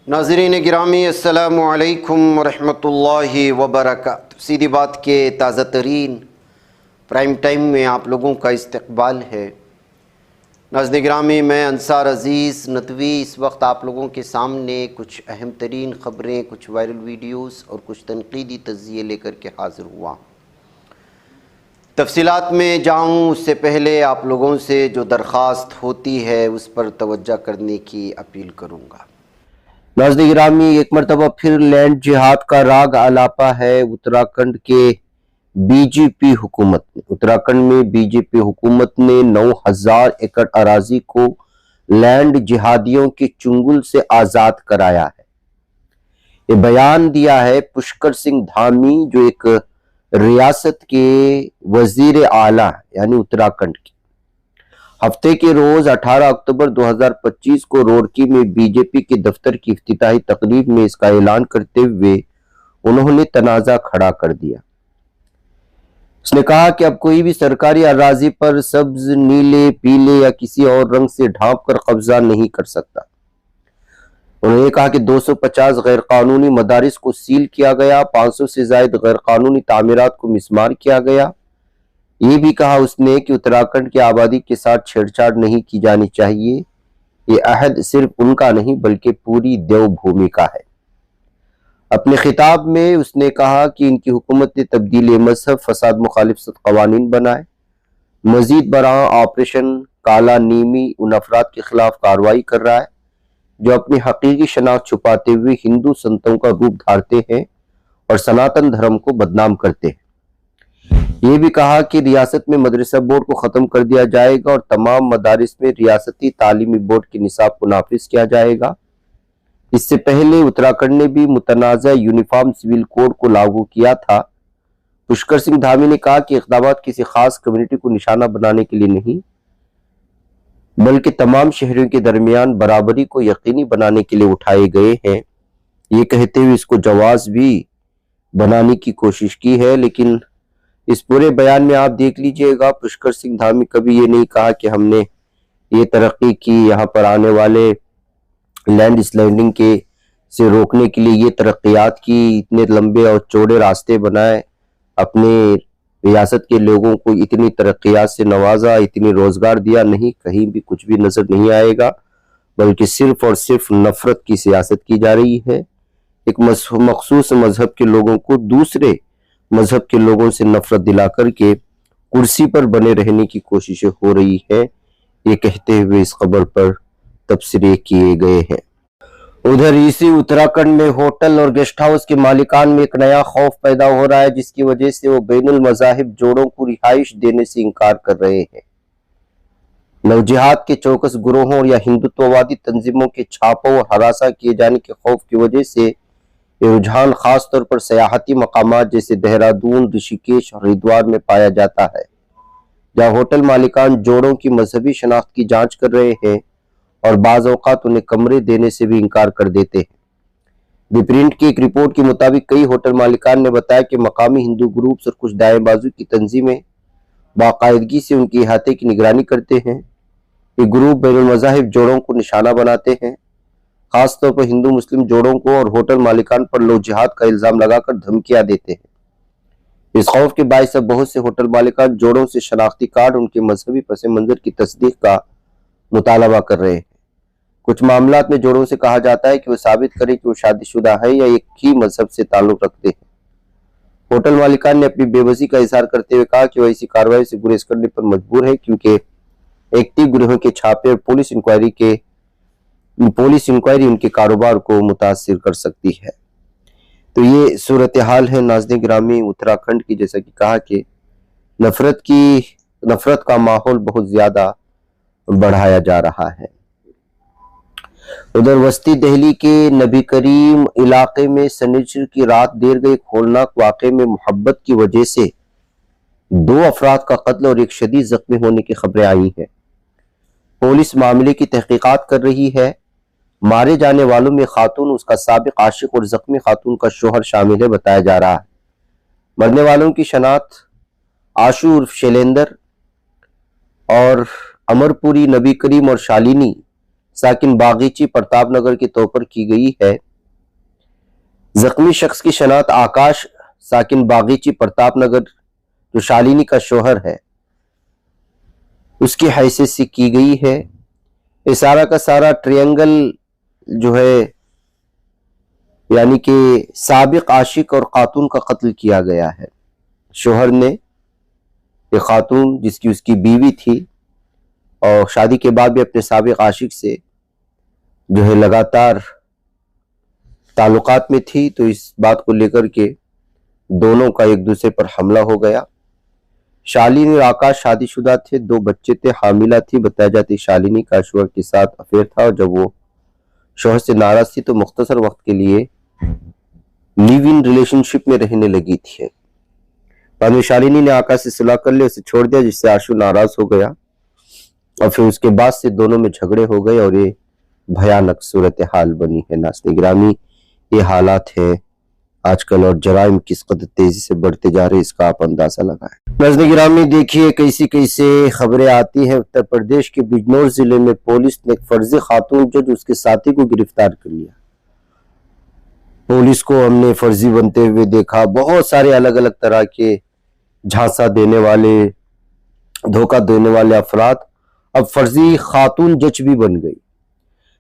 ناظرین گرامی السلام علیکم ورحمۃ اللہ وبرکاتہ۔ سیدھی بات کے تازہ ترین پرائم ٹائم میں آپ لوگوں کا استقبال ہے۔ ناظرین گرامی، میں انصار عزیز ندوی اس وقت آپ لوگوں کے سامنے کچھ اہم ترین خبریں، کچھ وائرل ویڈیوز اور کچھ تنقیدی تجزیے لے کر کے حاضر ہوا۔ تفصیلات میں جاؤں اس سے پہلے آپ لوگوں سے جو درخواست ہوتی ہے اس پر توجہ کرنے کی اپیل کروں گا۔ ناظرین گرامی، ایک مرتبہ پھر لینڈ جہاد کا راگ آلاپا ہے اتراکھنڈ کے بی جے پی حکومت نے۔ اتراکھنڈ میں بی جے پی حکومت نے 9000 ایکڑ اراضی کو لینڈ جہادیوں کے چنگل سے آزاد کرایا ہے۔ یہ بیان دیا ہے پشکر سنگھ دھامی، جو ایک ریاست کے وزیر اعلیٰ یعنی اتراکھنڈ کے۔ ہفتے کے روز 18 اکتوبر 2025 کو روڑکی میں بی جے پی کے دفتر کی افتتاحی تقریب میں اس کا اعلان کرتے ہوئے انہوں نے تنازع کھڑا کر دیا۔ اس نے کہا کہ اب کوئی بھی سرکاری اراضی پر سبز، نیلے، پیلے یا کسی اور رنگ سے ڈھانپ کر قبضہ نہیں کر سکتا۔ انہوں نے کہا کہ 250 غیر قانونی مدارس کو سیل کیا گیا، 500 سے زائد غیر قانونی تعمیرات کو مسمار کیا گیا۔ یہ بھی کہا اس نے کہ اتراکھنڈ کی آبادی کے ساتھ چھیڑ چھاڑ نہیں کی جانی چاہیے۔ یہ عہد صرف ان کا نہیں بلکہ پوری دیو بھومی کا ہے۔ اپنے خطاب میں اس نے کہا کہ ان کی حکومت نے تبدیل مذہب، فساد مخالفت قوانین بنائے، مزید برآں آپریشن کالا نیمی ان افراد کے خلاف کارروائی کر رہا ہے جو اپنی حقیقی شناخت چھپاتے ہوئے ہندو سنتوں کا روپ دھارتے ہیں اور سناتن دھرم کو بدنام کرتے ہیں۔ یہ بھی کہا کہ ریاست میں مدرسہ بورڈ کو ختم کر دیا جائے گا اور تمام مدارس میں ریاستی تعلیمی بورڈ کے نصاب کو نافذ کیا جائے گا۔ اس سے پہلے اتراکھنڈ نے بھی متنازع یونیفارم سول کوڈ کو لاگو کیا تھا۔ پشکر سنگھ دھامی نے کہا کہ اقدامات کسی خاص کمیونٹی کو نشانہ بنانے کے لیے نہیں بلکہ تمام شہریوں کے درمیان برابری کو یقینی بنانے کے لیے اٹھائے گئے ہیں۔ یہ کہتے ہوئے اس کو جواز بھی بنانے کی کوشش کی ہے، لیکن اس پورے بیان میں آپ دیکھ لیجئے گا پشکر سنگھ دھامی کبھی یہ نہیں کہا کہ ہم نے یہ ترقی کی، یہاں پر آنے والے لینڈ سلائڈنگ کے سے روکنے کے لیے یہ ترقیات کی، اتنے لمبے اور چوڑے راستے بنائے، اپنے ریاست کے لوگوں کو اتنی ترقیات سے نوازا، اتنی روزگار دیا۔ نہیں، کہیں بھی کچھ بھی نظر نہیں آئے گا، بلکہ صرف اور صرف نفرت کی سیاست کی جا رہی ہے۔ ایک مخصوص مذہب کے لوگوں کو دوسرے مذہب کے لوگوں سے نفرت دلا کر کے کرسی پر بنے رہنے کی کوششیں ہو رہی ہیں، یہ کہتے ہوئے اس خبر پر تبصرے کیے گئے ہیں۔ ادھر اسی اتراکھنڈ میں ہوٹل اور گیسٹ ہاؤس کے مالکان میں ایک نیا خوف پیدا ہو رہا ہے، جس کی وجہ سے وہ بین المذاہب جوڑوں کو رہائش دینے سے انکار کر رہے ہیں۔ نوجہاد کے چوکس گروہوں یا ہندوتووادی تنظیموں کے چھاپوں اور ہراساں کیے جانے کے خوف کی وجہ سے یہ رجحان خاص طور پر سیاحتی مقامات جیسے دہرادون، رشیکیش اور ہریدوار میں پایا جاتا ہے، جہاں ہوٹل مالکان جوڑوں کی مذہبی شناخت کی جانچ کر رہے ہیں اور بعض اوقات انہیں کمرے دینے سے بھی انکار کر دیتے ہیں۔ دی پرنٹ کی ایک رپورٹ کے مطابق کئی ہوٹل مالکان نے بتایا کہ مقامی ہندو گروپس اور کچھ دائیں بازو کی تنظیمیں باقاعدگی سے ان کے احاطے کی نگرانی کرتے ہیں۔ یہ گروپ بین المذاہب جوڑوں کو نشانہ بناتے ہیں، خاص طور پر ہندو مسلم جوڑوں کو، اور ہوٹل مالکان پر لو جہاد کا الزام لگا کر دھمکیاں دیتے ہیں۔ اس خوف کے باعث اب بہت سے ہوٹل مالکان جوڑوں سے شناختی کارڈ ان کے مذہبی پس منظر کی تصدیق کا مطالبہ کر رہے ہیں۔ کچھ معاملات میں جوڑوں سے کہا جاتا ہے کہ وہ ثابت کریں کہ وہ شادی شدہ ہے یا ایک ہی مذہب سے تعلق رکھتے ہیں۔ ہوٹل مالکان نے اپنی بے بسی کا اظہار کرتے ہوئے کہا کہ وہ ایسی کارروائی سے گریز کرنے پر مجبور ہے کیونکہ ایکٹیو گروہوں کے چھاپے اور پولیس انکوائری ان کے کاروبار کو متاثر کر سکتی ہے۔ تو یہ صورتحال ہے ناظرین گرامی اتراکھنڈ کی، جیسا کہ کہا کہ نفرت کا ماحول بہت زیادہ بڑھایا جا رہا ہے۔ ادھر وسطی دہلی کے نبی کریم علاقے میں سنیچر کی رات دیر گئے ایک ہولناک واقعے میں محبت کی وجہ سے 2 افراد کا قتل اور ایک شدید زخمی ہونے کی خبریں آئی ہیں۔ پولیس معاملے کی تحقیقات کر رہی ہے۔ مارے جانے والوں میں خاتون، اس کا سابق عاشق اور زخمی خاتون کا شوہر شامل ہے بتایا جا رہا ہے۔ مرنے والوں کی شناخت آشو عرف شیلیندر اور امر پوری، نبی کریم اور شالینی ساکن باغیچی پرتاپ نگر کے طور پر کی گئی ہے۔ زخمی شخص کی شناخت آکاش ساکن باغیچی پرتاپ نگر جو شالنی کا شوہر ہے اس کی حیثیت سے کی گئی ہے۔ یہ سارا کا سارا ٹرینگل جو ہے یعنی کہ سابق عاشق اور خاتون کا قتل کیا گیا ہے۔ شوہر نے یہ خاتون جس کی اس کی بیوی تھی اور شادی کے بعد بھی اپنے سابق عاشق سے جو ہے لگاتار تعلقات میں تھی، تو اس بات کو لے کر کے دونوں کا ایک دوسرے پر حملہ ہو گیا۔ شالنی اور آکاش شادی شدہ تھے، 2 بچے تھے، حاملہ تھی۔ بتایا جاتا ہے شالنی کا شوہر کے ساتھ افیئر تھا، اور جب وہ شوہر سے ناراض تھی تو مختصر وقت کے لیے لیو ان ریلیشن شپ میں رہنے لگی تھی۔ بعد میں شالنی نے آکاش سے صلح کر لی، اسے چھوڑ دیا، جس سے آشو ناراض ہو گیا اور پھر اس کے بعد سے دونوں میں جھگڑے ہو گئے اور یہ بھیانک صورتحال بنی ہے۔ ناظرین گرامی، یہ حالات ہیں آج کل اور جرائم کس قدر تیزی سے بڑھتے جا رہے اس کا آپ اندازہ لگائیں۔ ناظرین گرامی دیکھیے کیسے خبریں آتی ہیں۔ اتر پردیش کے بجنور ضلع میں پولیس نے ایک فرضی خاتون جج اس کے ساتھی کو گرفتار کر لیا۔ پولیس کو ہم نے فرضی بنتے ہوئے دیکھا، بہت سارے الگ الگ طرح کے جھانسا دینے والے، دھوکہ دینے والے افراد اب فرضی خاتون جج بھی بن گئی۔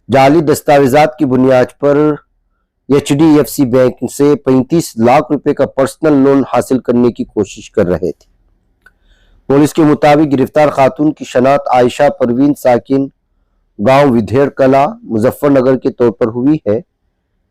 جعلی دستاویزات کی بنیاد پر HDFC بینک سے 35 لاکھ روپے کا پرسنل لون حاصل کرنے کی کوشش کر رہے تھے۔ پولیس کے مطابق گرفتار خاتون کی شناخت عائشہ پروین ساکن گاؤں ودھیر کلا مظفر نگر کے طور پر ہوئی ہے،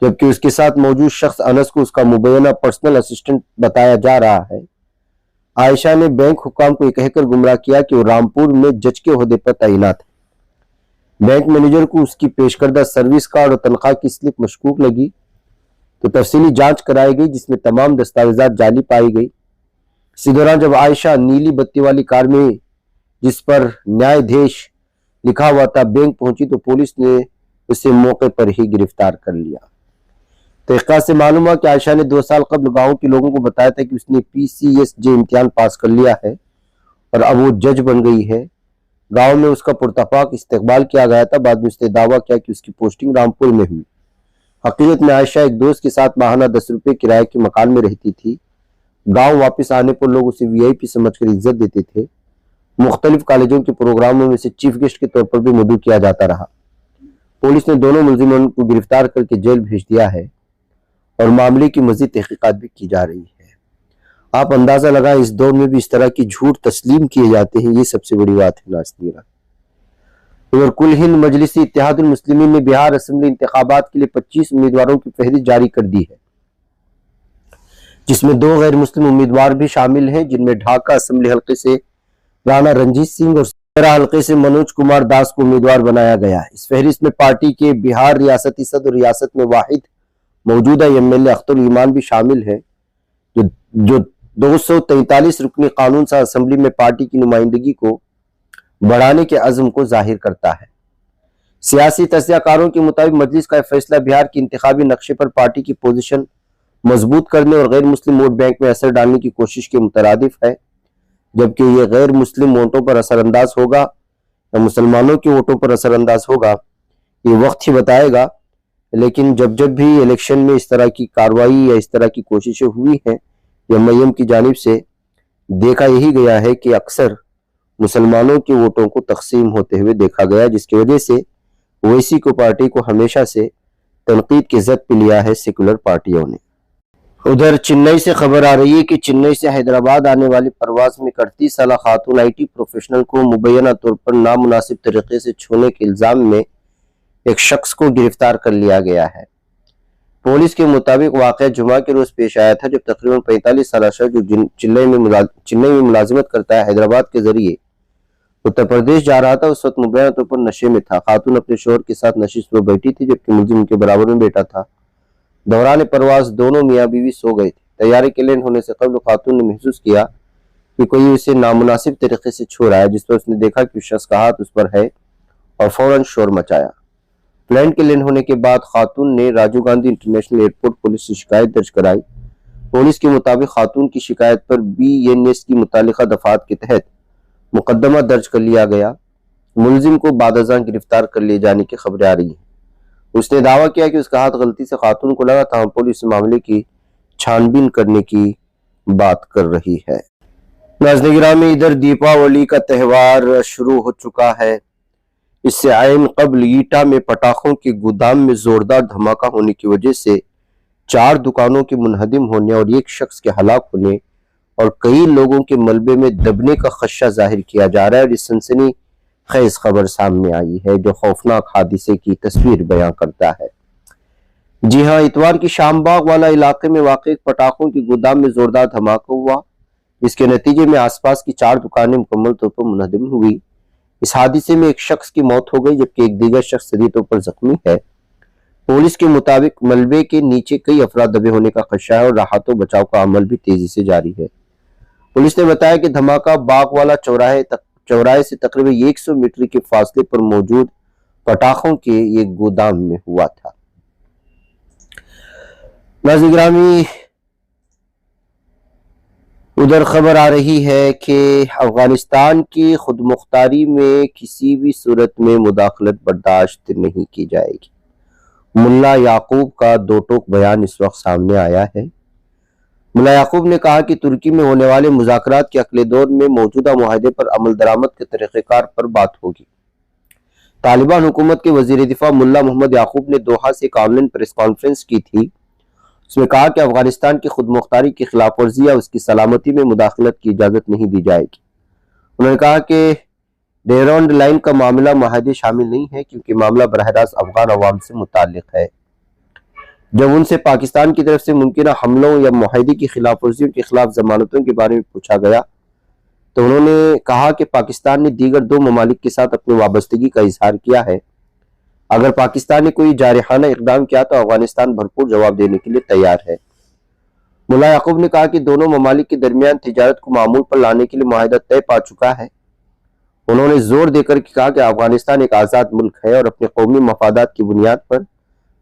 جبکہ اس کے ساتھ موجود شخص انس کو اس کا مبینہ پرسنل اسسٹنٹ بتایا جا رہا ہے۔ عائشہ نے بینک حکام کو یہ کہہ کر گمراہ کیا کہ وہ رامپور میں جج کے عہدے پر تعینات ہے۔ بینک مینیجر کو اس کی پیش کردہ سروس کارڈ اور تنخواہ کی سلپ مشکوک لگی تو تفصیلی جانچ کرائی گئی، جس میں تمام دستاویزات جعلی پائی گئی۔ اسی دوران جب عائشہ نیلی بتی والی کار میں جس پر نیادیش لکھا ہوا تھا بینک پہنچی تو پولیس نے اسے موقع پر ہی گرفتار کر لیا۔ تحقیقات سے معلوم ہوا کہ عائشہ نے 2 سال قبل گاؤں کے لوگوں کو بتایا تھا کہ اس نے PCSJ امتحان پاس کر لیا ہے اور اب وہ جج بن گئی ہے۔ گاؤں میں اس کا پرتپاک استقبال کیا گیا تھا۔ بعد میں اس نے دعویٰ کیا کہ اس کی پوسٹنگ رامپور میں ہوئی۔ حقیقت میں عائشہ ایک دوست کے ساتھ ماہانہ 10 روپے کرائے کے مکان میں رہتی تھی۔ گاؤں واپس آنے پر لوگ اسے VIP سمجھ کر عزت دیتے تھے۔ مختلف کالجوں کے پروگراموں میں اسے چیف گیسٹ کے طور پر بھی مدعو کیا جاتا رہا۔ پولیس نے دونوں ملزموں کو گرفتار کر کے جیل بھیج دیا ہے اور معاملے کی مزید تحقیقات بھی کی جا رہی ہے۔ آپ اندازہ لگائیں اس دور میں بھی اس طرح کی جھوٹ تسلیم کیے جاتے ہیں، یہ سب سے بڑی بات ہے ناظرین۔ اور کل ہند مجلس اتحاد المسلمین نے بہار اسمبلی انتخابات کے لیے 25 امیدواروں کی فہرست جاری کر دی ہے، جس میں 2 غیر مسلم امیدوار بھی شامل ہیں، جن میں ڈھاکہ اسمبلی حلقے سے رانا رنجیت سنگھ اور سیرا حلقے سے منوج کمار داس کو امیدوار بنایا گیا ہے۔ اس فہرست میں پارٹی کے بہار ریاستی صدر ریاست میں واحد موجودہ MLA اختر الایمان بھی شامل ہیں، جو 243 رکنی قانون ساز اسمبلی میں پارٹی کی نمائندگی کو بڑھانے کے عزم کو ظاہر کرتا ہے۔ سیاسی تجزیہ کاروں کے مطابق مجلس کا فیصلہ بہار کے انتخابی نقشے پر پارٹی کی پوزیشن مضبوط کرنے اور غیر مسلم ووٹ بینک میں اثر ڈالنے کی کوشش کے مترادف ہے، جبکہ یہ غیر مسلم ووٹوں پر اثر انداز ہوگا یا مسلمانوں کے ووٹوں پر اثر انداز ہوگا یہ وقت ہی بتائے گا۔ لیکن جب بھی الیکشن میں اس طرح کی کارروائی یا اس طرح کی کوششیں ہوئی ہیں MIM کی جانب سے، دیکھا یہی گیا ہے کہ اکثر مسلمانوں کے ووٹوں کو تقسیم ہوتے ہوئے دیکھا گیا، جس کی وجہ سے اویسی کو پارٹی کو ہمیشہ سے تنقید کی زد پہ لیا ہے سیکولر پارٹیوں نے۔ ادھر چنئی سے خبر آ رہی ہے کہ چنئی سے حیدرآباد آنے والی پرواز میں 38 سالہ خاتون IT پروفیشنل کو مبینہ طور پر نامناسب طریقے سے چھونے کے الزام میں ایک شخص کو گرفتار کر لیا گیا ہے۔ پولیس کے مطابق واقعہ جمعہ کے روز پیش آیا تھا، جب تقریباً 45 سالہ شخص جو چنئی میں ملازمت کرتا ہے حیدرآباد کے ذریعے اتر پردیش جا رہا تھا، اس وقت مبینہ طور پر نشے میں تھا۔ خاتون اپنے شوہر کے ساتھ نشست پر بیٹھی تھی، جبکہ ملزم ان کے برابر میں بیٹھا تھا۔ دوران پرواز دونوں میاں بیوی سو گئے تھے۔ طیارے کے لینڈ ہونے سے قبل خاتون نے محسوس کیا کہ کوئی اسے نامناسب طریقے سے چھو رہا ہے، جس پر اس نے دیکھا کہ اس شخص کا ہاتھ اس پر ہے اور فوراً شور مچایا۔ پلین کے لینڈ ہونے کے بعد خاتون نے Rajiv Gandhi international airport police سے شکایت درج کرائی۔ پولیس کے مطابق خاتون کی شکایت پر BNS کی متعلقہ دفعات کے تحت مقدمہ درج کر لیا گیا۔ ملزم کو بعد ازاں گرفتار کر لیے جانے کی خبریں آ رہی ہیں۔ اس نے دعویٰ کیا کہ اس کا ہاتھ غلطی سے خاتون کو لگا، تاہم پولیس معاملے کی چھان بین کرنے کی بات کر رہی ہے۔ ناظرین گرامی، ادھر دیپاولی کا تہوار شروع ہو چکا ہے۔ اس سے عین قبل ایٹا میں پٹاخوں کے گودام میں زوردار دھماکہ ہونے کی وجہ سے 4 دکانوں کے منہدم ہونے اور ایک شخص کے ہلاک ہونے اور کئی لوگوں کے ملبے میں دبنے کا خدشہ ظاہر کیا جا رہا ہے، اور اس سنسنی خیز خبر سامنے آئی ہے جو خوفناک حادثے کی تصویر بیان کرتا ہے۔ جی ہاں، اتوار کی شام باغ والا علاقے میں واقع ایک پٹاخوں کے گودام میں زوردار دھماکہ ہوا، جس کے نتیجے میں آس پاس کی 4 دکانیں مکمل طور پر منہدم ہوئی۔ اس حادثے میں ایک شخص کی موت ہو گئی جبکہ ایک دیگر شخص شدید طور پر زخمی ہے۔ پولیس کے مطابق ملبے کے نیچے کئی افراد دبے ہونے کا خدشہ ہے اور راحت و بچاؤ کا عمل بھی تیزی سے جاری ہے۔ پولیس نے بتایا کہ دھماکہ باغ والا چوراہے سے تقریباً 100 میٹر کے فاصلے پر موجود پٹاخوں کے ایک گودام میں ہوا تھا۔ ناظرین گرامی، ادھر خبر آ رہی ہے کہ افغانستان کی خود مختاری میں کسی بھی صورت میں مداخلت برداشت نہیں کی جائے گی۔ ملا یعقوب کا 2 ٹوک بیان اس وقت سامنے آیا ہے۔ ملا یعقوب نے کہا کہ ترکی میں ہونے والے مذاکرات کے اگلے دور میں موجودہ معاہدے پر عمل درآمد کے طریقہ کار پر بات ہوگی۔ طالبان حکومت کے وزیر دفاع ملا محمد یعقوب نے دوحہ سے ایک آن لائن پریس کانفرنس کی تھی۔ اس میں کہا کہ افغانستان کی خود مختاری کی خلاف ورزی یا اس کی سلامتی میں مداخلت کی اجازت نہیں دی جائے گی۔ انہوں نے کہا کہ ڈیرونڈ لائن کا معاملہ معاہدے شامل نہیں ہے کیونکہ معاملہ براہ راست افغان عوام سے متعلق ہے۔ جب ان سے پاکستان کی طرف سے ممکنہ حملوں یا معاہدے کی خلاف ورزیوں کے خلاف ضمانتوں کے بارے میں پوچھا گیا تو انہوں نے کہا کہ پاکستان نے دیگر 2 ممالک کے ساتھ اپنی وابستگی کا اظہار کیا ہے۔ اگر پاکستان نے کوئی جارحانہ اقدام کیا تو افغانستان بھرپور جواب دینے کے لیے تیار ہے۔ ملا یعقوب نے کہا کہ دونوں ممالک کے درمیان تجارت کو معمول پر لانے کے لیے معاہدہ طے پا چکا ہے۔ انہوں نے زور دے کر کہا کہ افغانستان ایک آزاد ملک ہے اور اپنے قومی مفادات کی بنیاد پر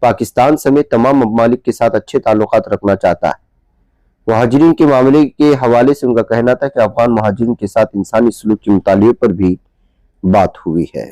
پاکستان سمیت تمام ممالک کے ساتھ اچھے تعلقات رکھنا چاہتا ہے۔ مہاجرین کے معاملے کے حوالے سے ان کا کہنا تھا کہ افغان مہاجرین کے ساتھ انسانی سلوک کے مطالبے پر بھی بات ہوئی ہے۔